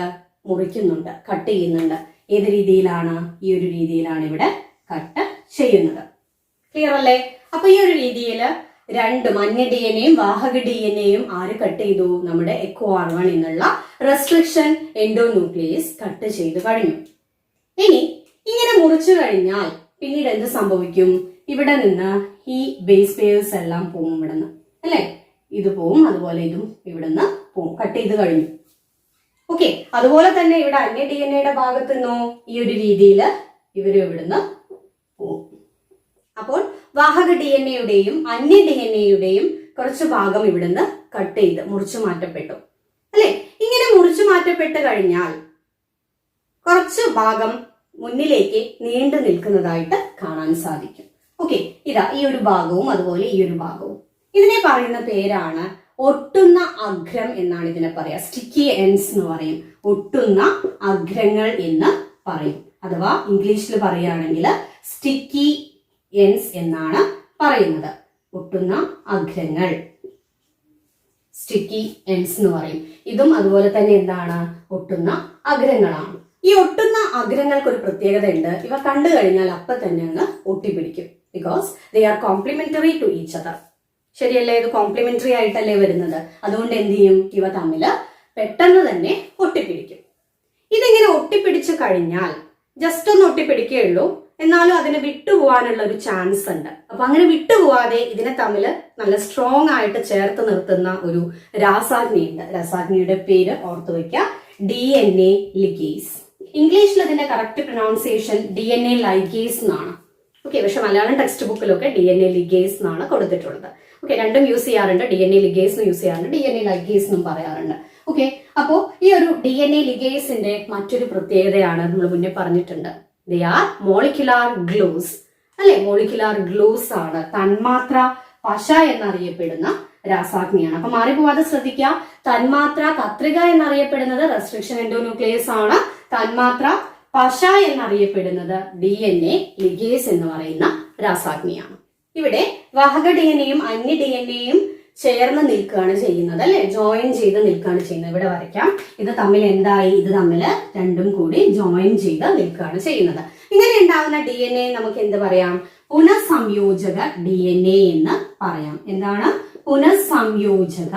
മുറിക്കുന്നുണ്ട്, കട്ട് ചെയ്യുന്നുണ്ട്. ഏത് രീതിയിലാണ്? ഈ ഒരു രീതിയിലാണ് ഇവിടെ കട്ട് ചെയ്യുന്നത്. ക്ലിയർ അല്ലേ? അപ്പൊ ഈ ഒരു രീതിയിൽ രണ്ടും അന്യ DNA-യും വാഹക DNA-യും ആര് കട്ട് ചെയ്തു? നമ്മുടെ എക്കോ R1 എന്നുള്ള റെസ്ട്രിക്ഷൻ എൻഡോന്യൂക്ലിയസ് കട്ട് ചെയ്ത് കഴിഞ്ഞു. ഇനി ഇങ്ങനെ മുറിച്ചു കഴിഞ്ഞാൽ പിന്നീട് എന്ത് സംഭവിക്കും? ഇവിടെ നിന്ന് ഈ ബേസ് പെയർസ് എല്ലാം പോവും ഇവിടെ നിന്ന് അല്ലെ. ഇത് പോവും, അതുപോലെ ഇതും ഇവിടെ നിന്ന് പോവും. കട്ട് ചെയ്ത് കഴിഞ്ഞു. ഓക്കെ, അതുപോലെ തന്നെ ഇവിടെ അന്യ DNA-യുടെ ഭാഗത്ത് നിന്നോ ഈ ഒരു രീതിയിൽ ഇവരും ഇവിടുന്ന് പോവും. അപ്പോൾ വാഹക DNA-യുടെയും അന്യ DNA-യുടെയും കുറച്ച് ഭാഗം ഇവിടുന്ന് കട്ട് ചെയ്ത് മുറിച്ചു മാറ്റപ്പെട്ടു അല്ലെ. ഇങ്ങനെ മുറിച്ചു മാറ്റപ്പെട്ട് കഴിഞ്ഞാൽ കുറച്ച് ഭാഗം മുന്നിലേക്ക് നീണ്ടു നിൽക്കുന്നതായിട്ട് കാണാൻ സാധിക്കും. ഓക്കെ, ഇതാ ഈ ഒരു ഭാഗവും അതുപോലെ ഈ ഒരു ഭാഗവും. ഇതിനെ പറയുന്ന പേരാണ് ഒട്ടുന്ന അഗ്രം എന്നാണ് ഇതിനെ പറയാ. സ്റ്റിക്കി എൻഡ്സ് എന്ന് പറയും, ഒട്ടുന്ന അഗ്രങ്ങൾ എന്ന് പറയും. അഥവാ ഇംഗ്ലീഷിൽ പറയുകയാണെങ്കിൽ സ്റ്റിക്കി എൻഡ്സ് എന്നാണ് പറയുന്നത്. ഒട്ടുന്ന അഗ്രങ്ങൾ, സ്റ്റിക്കി എൻഡ്സ് എന്ന് പറയും. ഇതും അതുപോലെ തന്നെ എന്താണ്, ഒട്ടുന്ന അഗ്രങ്ങളാണ്. ഈ ഒട്ടുന്ന അഗ്രങ്ങൾക്ക് ഒരു പ്രത്യേകത ഉണ്ട്. ഇവ കണ്ടു കഴിഞ്ഞാൽ അപ്പൊ തന്നെ അങ്ങ് ഒട്ടിപ്പിടിക്കും. Because they are complementary to each other. ശരിയല്ലേ? ഇത് കോംപ്ലിമെന്ററി ആയിട്ടല്ലേ വരുന്നത്. അതുകൊണ്ട് എന്ത് ചെയ്യും, ഇവ തമ്മിൽ പെട്ടെന്ന് തന്നെ ഒട്ടിപ്പിടിക്കും. ഇതിങ്ങനെ ഒട്ടിപ്പിടിച്ചു കഴിഞ്ഞാൽ ജസ്റ്റ് ഒന്ന് ഒട്ടിപ്പിടിക്കുകയുള്ളൂ, എന്നാലും അതിന് വിട്ടുപോകാനുള്ള ഒരു ചാൻസ് ഉണ്ട്. അപ്പൊ അങ്ങനെ വിട്ടുപോവാതെ ഇതിനെ തമ്മിൽ നല്ല സ്ട്രോങ് ആയിട്ട് ചേർത്ത് നിർത്തുന്ന ഒരു രാസാഗ്നി ഉണ്ട്. രാസാഗ്നിയുടെ പേര് ഓർത്തു വയ്ക്കുക, DNA ലിഗേസ്. ഇംഗ്ലീഷിൽ അതിന്റെ കറക്റ്റ് പ്രൊനൗൺസിയേഷൻ DNA ലൈഗേസ് എന്നാണ്. ഓക്കെ, പക്ഷെ മലയാളം ടെക്സ്റ്റ് ബുക്കിലൊക്കെ DNA ലിഗേസ് എന്നാണ് കൊടുത്തിട്ടുള്ളത്. ഓക്കെ, രണ്ടും യൂസ് ചെയ്യാറുണ്ട്. DNA ലിഗേസ് യൂസ് ചെയ്യാറുണ്ട്, DNA ലൈഗേസ് എന്നും പറയാറുണ്ട്. ഓക്കെ, അപ്പോ ഈ ഒരു DNA ലിഗേസിന്റെ മറ്റൊരു പ്രത്യേകതയാണ് നമ്മൾ മുന്നേ പറഞ്ഞിട്ടുണ്ട്. They are molecular glues. അല്ലെ, മോളിക്കുലാർ ഗ്ലൂസ് ആണ്, തന്മാത്ര പശ എന്നറിയപ്പെടുന്ന രാസാഗ്നിയാണ്. അപ്പൊ മാറിപ്പോവാതെ ശ്രദ്ധിക്കുക. തന്മാത്ര കത്രിക എന്നറിയപ്പെടുന്നത് റെസ്ട്രിക്ഷൻ എൻഡോന്യൂക്ലിയസ് ആണ്. തന്മാത്ര പശ എന്നറിയപ്പെടുന്നത് DNA ലിഗേസ് എന്ന് പറയുന്ന രാസാഗ്നിയാണ്. ഇവിടെ വാഹക DNA-യും അന്യ DNA-യും ചേർന്ന് നിൽക്കുകയാണ് ചെയ്യുന്നത്. അല്ലെ, ജോയിൻ ചെയ്ത് നിൽക്കുകയാണ് ചെയ്യുന്നത്. ഇവിടെ വരയ്ക്കാം. ഇത് തമ്മിൽ എന്തായി, ഇത് തമ്മിൽ രണ്ടും കൂടി ജോയിൻ ചെയ്ത് നിൽക്കുകയാണ് ചെയ്യുന്നത്. ഇങ്ങനെ ഉണ്ടാവുന്ന DNA നമുക്ക് എന്ത് പറയാം, പുനഃസംയോജക DNA എന്ന് പറയാം. എന്താണ് പുനഃസംയോജക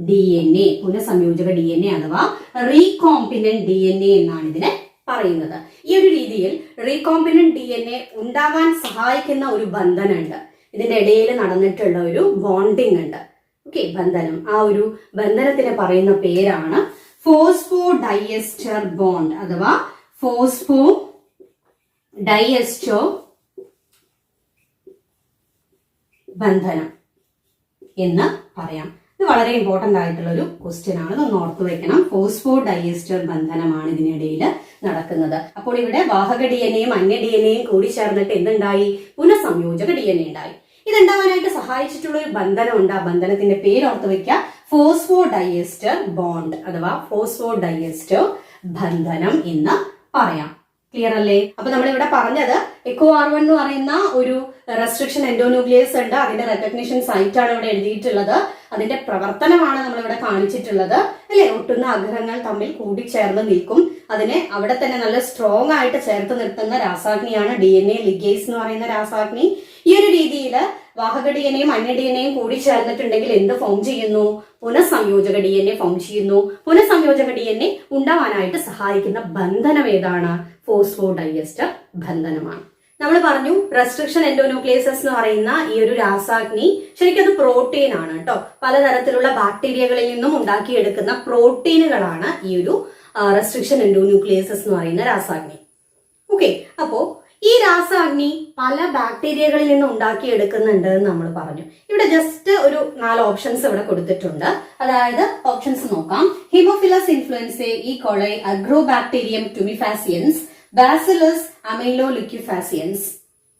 DNA? പുനഃസംയോജക DNA അഥവാ റീകോംബിനന്റ് DNA എന്നാണ് ഇതിനെ പറയുന്നത്. ഈ ഒരു രീതിയിൽ റീകോംബിനന്റ് DNA ഉണ്ടാവാൻ സഹായിക്കുന്ന ഒരു ബന്ധനമുണ്ട്. ഇതിന്റെ ഇടയിൽ നടന്നിട്ടുള്ള ഒരു ബോണ്ടിങ് ഉണ്ട്. ഓക്കെ, ബന്ധനം. ആ ഒരു ബന്ധനത്തിന് പറയുന്ന പേരാണ് ഫോസ്ഫോ ഡൈഎസ്റ്റർ ബോണ്ട് അഥവാ ഫോസ്ഫോ ഡൈഎസ്റ്റോ ബന്ധനം എന്ന് പറയാം. ഇത് വളരെ ഇമ്പോർട്ടന്റ് ആയിട്ടുള്ള ഒരു ക്വസ്റ്റ്യൻ ആണ്. ഇതൊന്ന് ഓർത്തു വെക്കണം. ഫോസ്ഫോ ഡൈഎസ്റ്റർ ബന്ധനമാണ് ഇതിനിടയിൽ നടക്കുന്നത്. അപ്പോൾ ഇവിടെ വാഹക DNA-യും അന്യ DNA-യും കൂടി ചേർന്നിട്ട് എന്തുണ്ടായി, പുനഃസംയോജക DNA ഉണ്ടായി. ഇതുണ്ടാവാനായിട്ട് സഹായിച്ചിട്ടുള്ള ഒരു ബന്ധനം ഉണ്ട്. ആ ബന്ധനത്തിന്റെ പേര് ഓർത്ത് വെക്കുക, ഫോസ്ഫോ ഡൈഎസ്റ്റർ ബോണ്ട് അഥവാ ഫോസ്ഫോ ഡൈഎസ്റ്റർ ബന്ധനം എന്ന് പറയാം. ക്ലിയർ അല്ലേ? അപ്പൊ നമ്മൾ ഇവിടെ പറഞ്ഞത് EcoR1 എന്ന് പറയുന്ന ഒരു റെസ്ട്രിക്ഷൻ എൻഡോന്യൂക്ലിയസ് ഉണ്ട്. അതിന്റെ റെക്കഗ്നിഷൻ സൈറ്റ് ആണ് ഇവിടെ എഴുതിയിട്ടുള്ളത്. അതിന്റെ പ്രവർത്തനമാണ് നമ്മൾ ഇവിടെ കാണിച്ചിട്ടുള്ളത്. അല്ലെ, ഒട്ടുന്ന അഗ്രഹങ്ങൾ തമ്മിൽ കൂടിച്ചേർന്ന് നിൽക്കും. അതിനെ അവിടെ തന്നെ നല്ല സ്ട്രോങ് ആയിട്ട് ചേർത്ത് നിർത്തുന്ന രാസാഗ്നിയാണ് DNA ലിഗേസ് എന്ന് പറയുന്ന രാസാഗ്നി. ഈ ഒരു രീതിയിൽ വാഹക DNA-യും അന്യ DNA-യും കൂടി ചേർന്നിട്ടുണ്ടെങ്കിൽ എന്ത് ഫോം ചെയ്യുന്നു, പുനഃസംയോജക DNA ഫോം ചെയ്യുന്നു. പുനഃസംയോജക DNA ഉണ്ടാവാനായിട്ട് സഹായിക്കുന്ന ബന്ധനം ഏതാണ്, ഫോസ്ഫോ ഡൈഎസ്റ്റർ ബന്ധനമാണ്. നമ്മൾ പറഞ്ഞു റെസ്ട്രിക്ഷൻ എൻഡോന്യൂക്ലിയസസ് എന്ന് പറയുന്ന ഈ ഒരു രാസാഗ്നി ശരിക്കും അത് പ്രോട്ടീൻ ആണ് കേട്ടോ. പലതരത്തിലുള്ള ബാക്ടീരിയകളിൽ നിന്നും ഉണ്ടാക്കിയെടുക്കുന്ന പ്രോട്ടീനുകളാണ് ഈ ഒരു റെസ്ട്രിക്ഷൻ എൻഡോന്യൂക്ലിയസസ് എന്ന് പറയുന്ന രാസാഗ്നി. ഓക്കെ, അപ്പോ ഈ രാസാഗ്നി പല ബാക്ടീരിയകളിൽ നിന്ന് ഉണ്ടാക്കിയെടുക്കുന്നുണ്ട് എന്ന് നമ്മൾ പറഞ്ഞു. ഇവിടെ ജസ്റ്റ് ഒരു 4 ഓപ്ഷൻസ് ഇവിടെ കൊടുത്തിട്ടുണ്ട്. അതായത് ഓപ്ഷൻസ് നോക്കാം. Haemophilus influenzae, E coli, agrobacterium tumefaciens, bacillus amyloliquefaciens.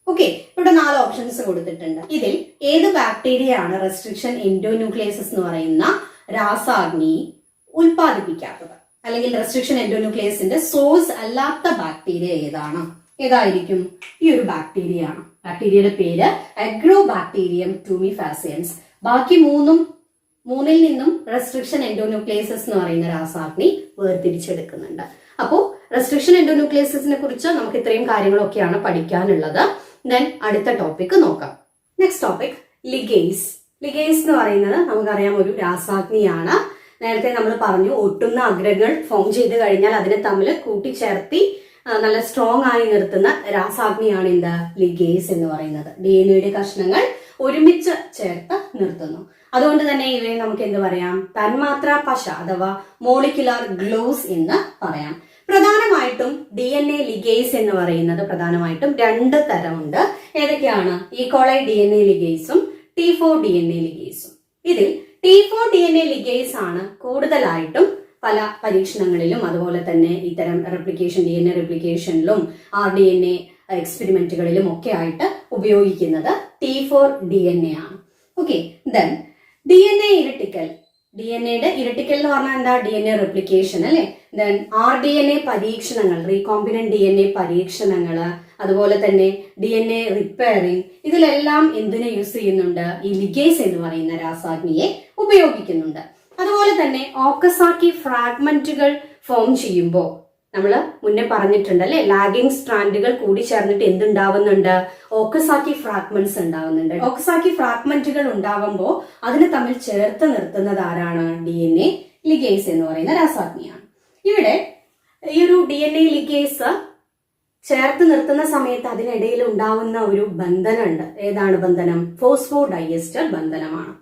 Okay, ഇവിടെ 4 ഓപ്ഷൻസ് കൊടുത്തിട്ടുണ്ട്. ഇതിൽ ഏത് ബാക്ടീരിയ ആണ് റെസ്ട്രിക്ഷൻ എൻഡോന്യൂക്ലിയസസ് എന്ന് പറയുന്ന രാസാഗ്നി ഉൽപ്പാദിപ്പിക്കാത്തത്, അല്ലെങ്കിൽ റെസ്ട്രിക്ഷൻ എൻഡോന്യൂക്ലിയസിന്റെ സോഴ്സ് അല്ലാത്ത ബാക്ടീരിയ ഏതായിരിക്കും? ഈ ഒരു ബാക്ടീരിയ ആണ്. ബാക്ടീരിയയുടെ പേര് അഗ്രോബാക്ടീരിയം ട്യൂമിഫാസിയൻസ്. ബാക്കി മൂന്നിൽ നിന്നും റെസ്ട്രിക്ഷൻ എൻഡോന്യൂക്ലിയസസ് എന്ന് പറയുന്ന രാസാഗ്നി വേർതിരിച്ചെടുക്കുന്നുണ്ട്. അപ്പോൾ റെസ്ട്രിക്ഷൻ എൻഡോന്യൂക്ലിയസസിനെ കുറിച്ച് നമുക്ക് ഇത്രയും കാര്യങ്ങളൊക്കെയാണ് പഠിക്കാനുള്ളത്. ദെൻ അടുത്ത ടോപ്പിക് നോക്കാം. Next topic ligase. ലിഗേസ് എന്ന് പറയുന്നത് നമുക്കറിയാം ഒരു രാസാഗ്നിയാണ്. നേരത്തെ നമ്മൾ പറഞ്ഞു ഒട്ടുന്ന അഗ്രങ്ങൾ ഫോം ചെയ്ത് കഴിഞ്ഞാൽ അതിനെ തമ്മിൽ കൂട്ടിച്ചേർത്തി നല്ല സ്ട്രോങ് ആയി നിർത്തുന്ന രാസാഗ്നിയാണ് എന്ത്, ലിഗേസ് എന്ന് പറയുന്നത്. DNA-യുടെ കഷ്ണങ്ങൾ ഒരുമിച്ച് ചേർത്ത് നിർത്തുന്നു. അതുകൊണ്ട് തന്നെ ഇവയെ നമുക്ക് എന്ത് പറയാം, തന്മാത്ര പശ അഥവാ മോളിക്കുലാർ ഗ്ലൂസ് എന്ന് പറയാം. പ്രധാനമായിട്ടും DNA ലിഗേസ് എന്ന് പറയുന്നത് പ്രധാനമായിട്ടും 2 തരമുണ്ട്. ഏതൊക്കെയാണ്? E. coli DNA ലിഗേസും T4 DNA ലിഗേസും. ഇതിൽ T4 DNA ലിഗേസ് ആണ് കൂടുതലായിട്ടും പല പരീക്ഷണങ്ങളിലും അതുപോലെ തന്നെ ഇത്തരം DNA റെപ്ലിക്കേഷനിലും RDNA എക്സ്പെരിമെന്റുകളിലും ഒക്കെ ആയിട്ട് ഉപയോഗിക്കുന്നത് T4 DNA ആണ്. Okay, then DNA ഇരട്ടിക്കൽ. DNA ഇരട്ടിക്കൽ എന്ന് പറഞ്ഞാൽ എന്താ? DNA റെപ്ലിക്കേഷൻ അല്ലെ. ദെൻ RDNA പരീക്ഷണങ്ങൾ, റീകോമ്പിനന്റ് DNA പരീക്ഷണങ്ങൾ, അതുപോലെ തന്നെ DNA റിപ്പയറിംഗ്, ഇതിലെല്ലാം എന്തിനെ യൂസ് ചെയ്യുന്നുണ്ട്? ഈ ലിഗേസ് എന്ന് പറയുന്ന രാസാഗ്നിയെ ഉപയോഗിക്കുന്നുണ്ട്. അതുപോലെ തന്നെ ഓക്കസാക്കി ഫ്രാഗ്മെന്റുകൾ ഫോം ചെയ്യുമ്പോൾ നമ്മൾ മുന്നേ പറഞ്ഞിട്ടുണ്ട് അല്ലെ, ലാഗിങ് സ്ട്രാൻഡുകൾ കൂടി ചേർന്നിട്ട് എന്തുണ്ടാവുന്നുണ്ട്? ഓക്കസാക്കി ഫ്രാഗ്മെന്റ്സ് ഉണ്ടാവുന്നുണ്ട്. ഓക്കസാക്കി ഫ്രാഗ്മെന്റുകൾ ഉണ്ടാവുമ്പോൾ അതിനെ തമ്മിൽ ചേർത്ത് നിർത്തുന്നത് ആരാണ്? DNA ലിഗേസ് എന്ന് പറയുന്ന രാസാഗ്നിയാണ്. ഇവിടെ ഈ ഒരു DNA ലിഗേസ് ചേർത്ത് നിർത്തുന്ന സമയത്ത് അതിനിടയിൽ ഉണ്ടാവുന്ന ഒരു ബന്ധനമുണ്ട്. ഏതാണ് ബന്ധനം? ഫോസ്ഫോഡൈഎസ്റ്റർ ബന്ധനമാണ്.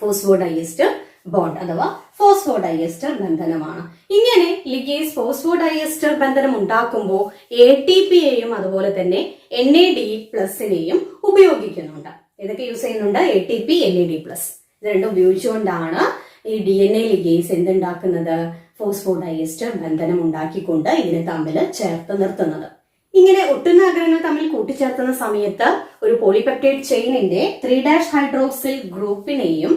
ഫോസ്ഫോഡൈഎസ്റ്റർ ബോണ്ട് അഥവാ ഫോസ്ഫോഡൈഎസ്റ്റർ ബന്ധനമാണ്. ഇങ്ങനെ ലിഗേസ് ഫോസ്ഫോഡൈഎസ്റ്റർ ബന്ധനം ഉണ്ടാക്കുമ്പോൾ ATPയെയും അതുപോലെ തന്നെ NAD+നെയും ഉപയോഗിക്കുന്നുണ്ട്. ഇതൊക്കെ യൂസ് ചെയ്യുന്നുണ്ട്? ATP, NAD+. ഇത് രണ്ടും ഉപയോഗിച്ചുകൊണ്ടാണ് ഈ DNA ലിഗേസ് എന്തുണ്ടാക്കുന്നത്? ഫോസ്ഫോഡൈഎസ്റ്റർ ബന്ധനം ഉണ്ടാക്കിക്കൊണ്ട് ഇതിനെ തമ്മിൽ ചേർത്ത് നിർത്തുന്നത്. ഇങ്ങനെ ഒട്ടുന്ന അഗ്രങ്ങൾ തമ്മിൽ കൂട്ടിച്ചേർത്തുന്ന സമയത്ത് ഒരു പോളിപെപ്റ്റൈഡ് ചെയിനിന്റെ 3' ഹൈഡ്രോക്സിൽ ഗ്രൂപ്പിനെയും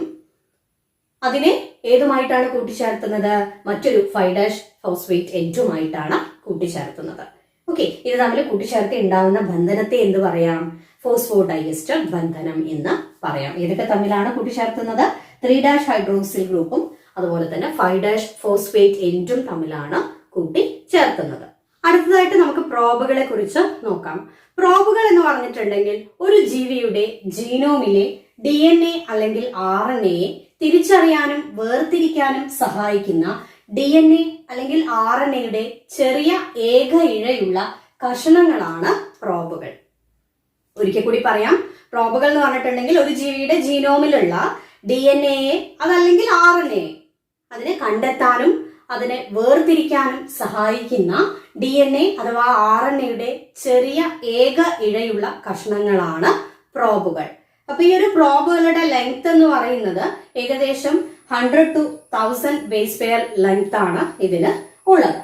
അതിനെ ഏതുമായിട്ടാണ് കൂട്ടിച്ചേർത്തുന്നത്? മറ്റൊരു 5' ഫോസ്ഫേറ്റ് എൻഡുമായിട്ടാണ് കൂട്ടിച്ചേർത്തുന്നത്. ഓക്കെ, ഇത് തമ്മിൽ കൂട്ടിച്ചേർത്ത് ഉണ്ടാകുന്ന ബന്ധനത്തെ എന്ത് പറയാം? ഫോസ്ഫോഡൈഎസ്റ്റർ ബന്ധനം എന്ന് പറയാം. ഏതൊക്കെ തമ്മിലാണ് കൂട്ടിച്ചേർത്തുന്നത്? 3' ഹൈഡ്രോക്സിൽ ഗ്രൂപ്പും അതുപോലെ തന്നെ 5' ഫോസ്ഫേറ്റ് എൻഡും തമ്മിലാണ് കൂട്ടിച്ചേർത്തുന്നത്. അടുത്തതായിട്ട് നമുക്ക് പ്രോബുകളെ കുറിച്ച് നോക്കാം. പ്രോബുകൾ എന്ന് പറഞ്ഞിട്ടുണ്ടെങ്കിൽ ഒരു ജീവിയുടെ ജീനോമിലെ DNA അല്ലെങ്കിൽ RNAയെ തിരിച്ചറിയാനും വേർതിരിക്കാനും സഹായിക്കുന്ന DNA അല്ലെങ്കിൽ RNAയുടെ ചെറിയ ഏക ഇഴയുള്ള കഷണങ്ങളാണ് പ്രോബുകൾ. ഒരിക്കൽ കൂടി പറയാം. പ്രോബുകൾ എന്ന് പറഞ്ഞിട്ടുണ്ടെങ്കിൽ ഒരു ജീവിയുടെ ജീനോമിലുള്ള DNA അതല്ലെങ്കിൽ RNA അതിനെ കണ്ടെത്താനും അതിനെ വേർതിരിക്കാനും സഹായിക്കുന്ന DNA അഥവാ RNAയുടെ ചെറിയ ഏക ഇഴയുള്ള കഷ്ണങ്ങളാണ് പ്രോബുകൾ. അപ്പൊ ഈ ഒരു പ്രോബുകളുടെ ലെങ്ത് എന്ന് പറയുന്നത് ഏകദേശം 100 to 1000 ബേസ് പെയർ ലെങ്ത് ആണ് ഇതിന് ഉള്ളത്.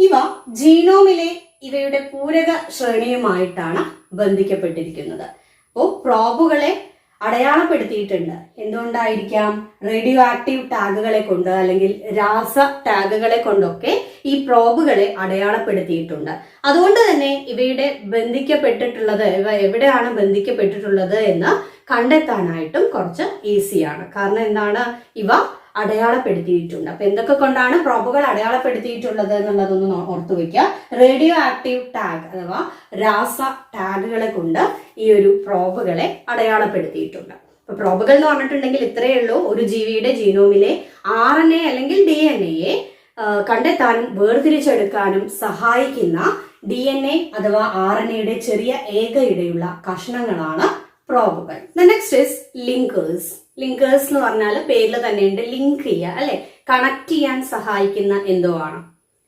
ഇവ ജീനോമിലെ ഇവയുടെ പൂരക ശ്രേണിയുമായിട്ടാണ് ബന്ധിക്കപ്പെട്ടിരിക്കുന്നത്. അപ്പോൾ പ്രോബുകളെ അടയാളപ്പെടുത്തിയിട്ടുണ്ട്. എന്തുകൊണ്ടായിരിക്കാം? റേഡിയോ ആക്റ്റീവ് ടാഗുകളെ കൊണ്ട് അല്ലെങ്കിൽ രാസ ടാഗുകളെ കൊണ്ടൊക്കെ ഈ പ്രോബുകളെ അടയാളപ്പെടുത്തിയിട്ടുണ്ട്. അതുകൊണ്ട് തന്നെ ഇവയുടെ ബന്ധിക്കപ്പെട്ടിട്ടുള്ളത്, ഇവ എവിടെയാണ് ബന്ധിക്കപ്പെട്ടിട്ടുള്ളത് എന്ന് കണ്ടെത്താനായിട്ടും കുറച്ച് ഈസിയാണ്. കാരണം എന്താണ്? ഇവ അടയാളപ്പെടുത്തിയിട്ടുണ്ട്. അപ്പൊ എന്തൊക്കെ കൊണ്ടാണ് പ്രോബുകൾ അടയാളപ്പെടുത്തിയിട്ടുള്ളത് എന്നുള്ളതൊന്ന് ഓർത്തു വെക്കുക. റേഡിയോ ആക്റ്റീവ് ടാഗ് അഥവാ രാസ ടാഗുകളെ കൊണ്ട് ഈ ഒരു പ്രോബുകളെ അടയാളപ്പെടുത്തിയിട്ടുണ്ട്. അപ്പൊ പ്രോബുകൾ എന്ന് പറഞ്ഞിട്ടുണ്ടെങ്കിൽ ഇത്രയേ ഉള്ളൂ. ഒരു ജീവിയുടെ ജീനോമിലെ RNA അല്ലെങ്കിൽ DNAയെ കണ്ടെത്താനും വേർതിരിച്ചെടുക്കാനും സഹായിക്കുന്ന DNA അഥവാ RNAയുടെ ചെറിയ ഏക ഇടയുള്ള കഷ്ണങ്ങളാണ് പ്രോബുകൾ. Next is linkers. ലിങ്കേഴ്സ് എന്ന് പറഞ്ഞാൽ പേരിൽ തന്നെയുണ്ട്, ലിങ്ക് ചെയ്യുക അല്ലെ, കണക്ട് ചെയ്യാൻ സഹായിക്കുന്ന എന്തോ ആണ്.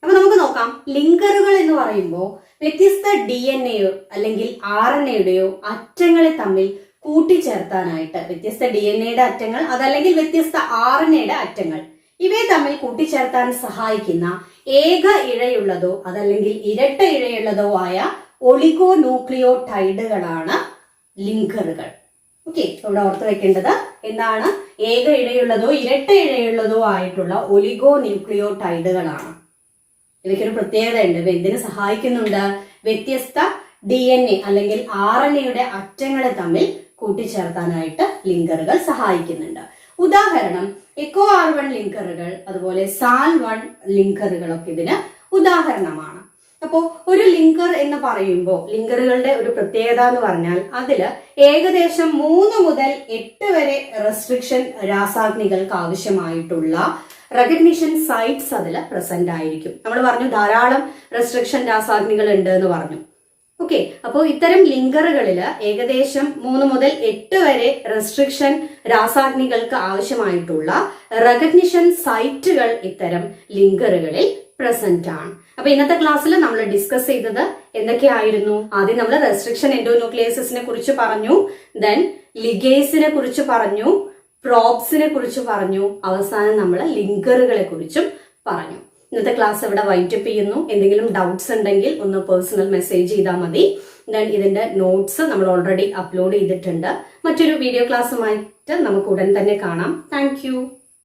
അപ്പൊ നമുക്ക് നോക്കാം. ലിങ്കറുകൾ എന്ന് പറയുമ്പോൾ വ്യത്യസ്ത DNAയോ അല്ലെങ്കിൽ RNAയുടെയോ അറ്റങ്ങളെ തമ്മിൽ കൂട്ടിച്ചേർത്താനായിട്ട്, വ്യത്യസ്ത DNAയുടെ അറ്റങ്ങൾ അതല്ലെങ്കിൽ വ്യത്യസ്ത RNAയുടെ അറ്റങ്ങൾ ഇവയെ തമ്മിൽ കൂട്ടിച്ചേർത്താൻ സഹായിക്കുന്ന ഏക ഇഴയുള്ളതോ അതല്ലെങ്കിൽ ഇരട്ട ഇഴയുള്ളതോ ആയ ഒളിഗോ ന്യൂക്ലിയോടൈഡുകളാണ് ലിങ്കറുകൾ. ഓക്കെ, ഇവിടെ ഓർത്ത് വെക്കേണ്ടത് എന്താണ്? ഏക ഇഴയുള്ളതോ ഇരട്ട ഇഴയുള്ളതോ ആയിട്ടുള്ള ഒലിഗോ ന്യൂക്ലിയോടൈഡുകളാണ്. ഇവയ്ക്കൊരു പ്രത്യേകത ഉണ്ട്. ഇവ എന്തിനു സഹായിക്കുന്നുണ്ട്? വ്യത്യസ്ത DNA അല്ലെങ്കിൽ RNAയുടെ അറ്റങ്ങളെ തമ്മിൽ കൂട്ടിച്ചേർത്താനായിട്ട് ലിങ്കറുകൾ സഹായിക്കുന്നുണ്ട്. ഉദാഹരണം EcoR1 ലിങ്കറുകൾ അതുപോലെ SAL1 ലിങ്കറുകളൊക്കെ ഇതിന് ഉദാഹരണമാണ്. അപ്പോൾ ഒരു ലിങ്കർ എന്ന് പറയുമ്പോൾ ലിങ്കറുകളുടെ ഒരു പ്രത്യേകത എന്ന് പറഞ്ഞാൽ അതില് ഏകദേശം 3 മുതൽ 8 വരെ റെസ്ട്രിക്ഷൻ രാസാഗ്നികൾക്ക് ആവശ്യമായിട്ടുള്ള റെക്കഗ്നിഷൻ സൈറ്റ്സ് അതിൽ പ്രസന്റ് ആയിരിക്കും. നമ്മൾ പറഞ്ഞു ധാരാളം റെസ്ട്രിക്ഷൻ രാസാഗ്നികൾ ഉണ്ട് എന്ന് പറഞ്ഞു. ഓക്കെ, അപ്പോൾ ഇത്തരം ലിങ്കറുകളിൽ ഏകദേശം 3 മുതൽ 8 വരെ റെസ്ട്രിക്ഷൻ രാസാഗ്നികൾക്ക് ആവശ്യമായിട്ടുള്ള റെക്കഗ്നിഷൻ സൈറ്റുകൾ ഇത്തരം ലിങ്കറുകളിൽ പ്രസന്റ് ആണ്. അപ്പൊ ഇന്നത്തെ ക്ലാസ്സിൽ നമ്മൾ ഡിസ്കസ് ചെയ്തത് എന്തൊക്കെയായിരുന്നു? ആദ്യം നമ്മൾ റെസ്ട്രിക്ഷൻ എൻഡോന്യൂക്ലിയസിനെ കുറിച്ച് പറഞ്ഞു, ദെൻ ലിഗേസിനെ കുറിച്ച് പറഞ്ഞു, പ്രോബ്സിനെ കുറിച്ച് പറഞ്ഞു, അവസാനം നമ്മൾ ലിങ്കറുകളെ കുറിച്ചും പറഞ്ഞു. ഇന്നത്തെ ക്ലാസ് ഇവിടെ വൈൻഡപ്പ് ചെയ്യുന്നു. എന്തെങ്കിലും ഡൗട്ട്സ് ഉണ്ടെങ്കിൽ ഒന്ന് പേഴ്സണൽ മെസ്സേജ് ചെയ്താൽ മതി. ദെൻ ഇതിന്റെ നോട്ട്സ് നമ്മൾ ഓൾറെഡി അപ്ലോഡ് ചെയ്തിട്ടുണ്ട്. മറ്റൊരു വീഡിയോ ക്ലാസ്സുമായിട്ട് നമുക്ക് ഉടൻ തന്നെ കാണാം. താങ്ക്